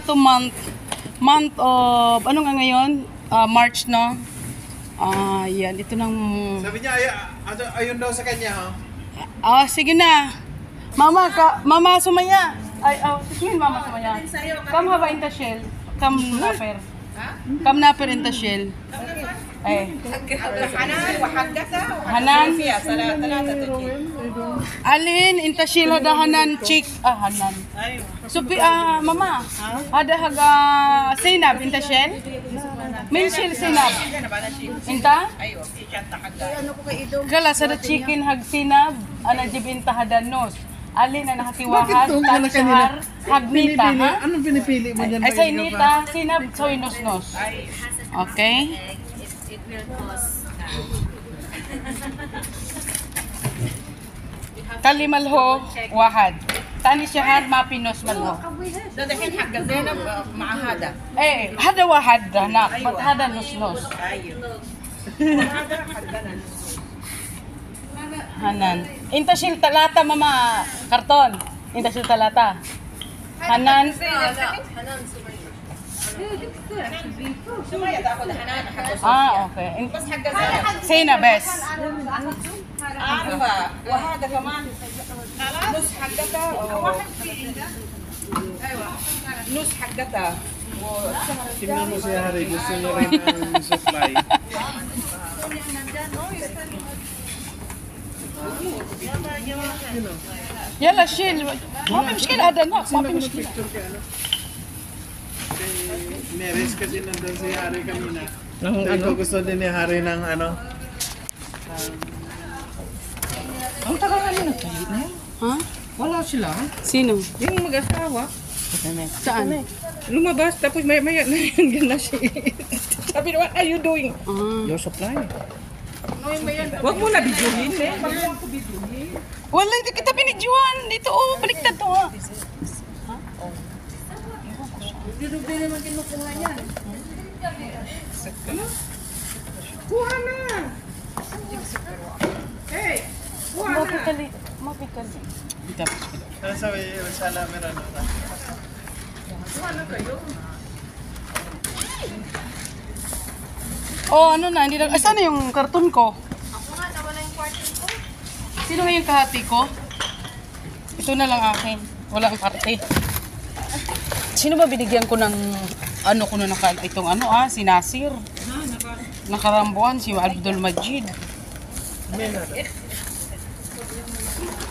to month. Month of, ano nga ngayon? March, no? Yan. Ito nang... Sabi niya, ayun daw sa kanya, sige na. Mama Sumaya. Sige, Mama Sumaya. Come have in the shell. Come napper. Come napper in the shell. Hanan. Alin, in the shell hada hanan chick. Hanan. Supi, Mama. Hada haga sinab in the shell. Min shell sinab. Inta? Kala sa chicken hag sinab. Ana jib inta hada nos. Alin na nakatiwahan, tansyar, hagnita, ha? Anong pinipili mo dyan? Ay, sa inita, sinab, soy nos-nos. Okay? It will cost. Kalimalho, wahad. Tani syahad, mapinos malho. Dadahin hagazena maahada. Hada wahad, na. Hada nos-nos. Hanan. Intasil talata, Mama. Karton. Intasil talata. Hanan. Sumaya ako dahanan. Okay. Bas hagazena. Sina, bes. Wahada kaman. Nus hagata. Nus hagata. Tingnan mo si Harry, gusto niya rin ng supply. Yala, shil. Mapi mishkila hada na. Mapi mishkila. Neres kasi nandun si Harry kanina. Sabi ko gusto din ni Harry ng ano. Ang tagal kami nagtalit na yun. Ha? Wala sila. Sino? Yung mag-asawa. Saan? Lumabas, tapos maya na yun gana siya. Sabi na, what are you doing? Your supply. Huwag mo na bidyuhin, eh. Huwag mo ako bidyuhin. Wala, hindi kita binidyohan. Dito, baliktad to, ha? Hindi naman kinukuha niya. Kuha na! Hey! Kuha na! Mapikali. Ano sabi sa namin ano? Kuha na kayo. Ano na, hindi na... Saan na yung karton ko? Ako nga, nawala yung kwartin ko. Sino nga yung kahati ko? Ito na lang akin. Wala ang parte. Sino ba binigyan ko ng... Ano ko na itong si Nasir. Nakarambuan, si Abdul Majid.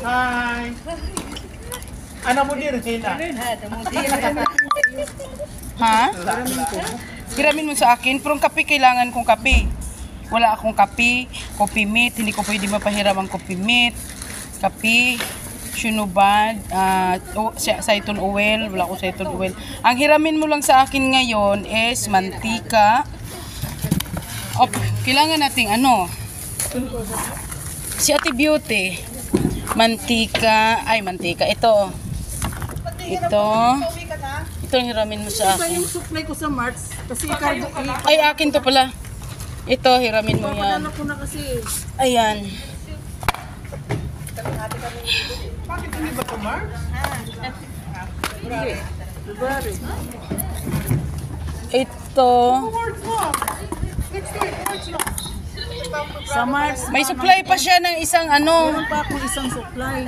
Hi! Ano mo din, Regina? Ha? Hiramin mo sa akin, pero ang kape kailangan kong kape. Wala akong kape, coffee mate, hindi ko pwede mapahiram ang coffee mate, kape, Shunubad, Saitun oil, wala akong Saitun oil. Ang hiramin mo lang sa akin ngayon is mantika. Kailangan nating si Ate Beauty. Mantika, ito. Ito ang hiramin mo sa akin. Yung supply ko sa March, kasi ikargo ko. Ay, akin to pala. Ito, hiramin mo yan. Papadala ko na kasi. Ayan. Bakit hindi ba ito, Mark? Ito. Sa March, May supply pa siya ng isang pa akong isang supply.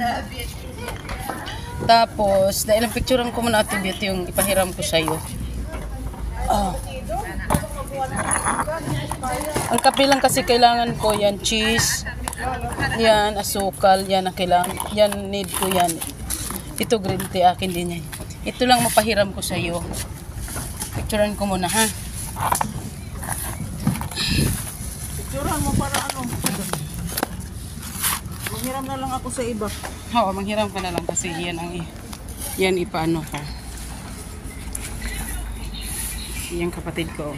Tapos, dahil picturean ko muna Ate Beauty yung ipahiram ko sa'yo. Ang kape lang kasi kailangan ko yan, cheese, yan, asukal, yan ang kailangan, yan, need ko yan. Ito green tea, akin din yan. Ito lang mapahiram ko sa'yo. Picturean ko muna, ha? Picturean mo para Manghiram na lang ako sa iba. Oo, manghiram ka na lang kasi yan ipaano ka. Yan kapatid ko.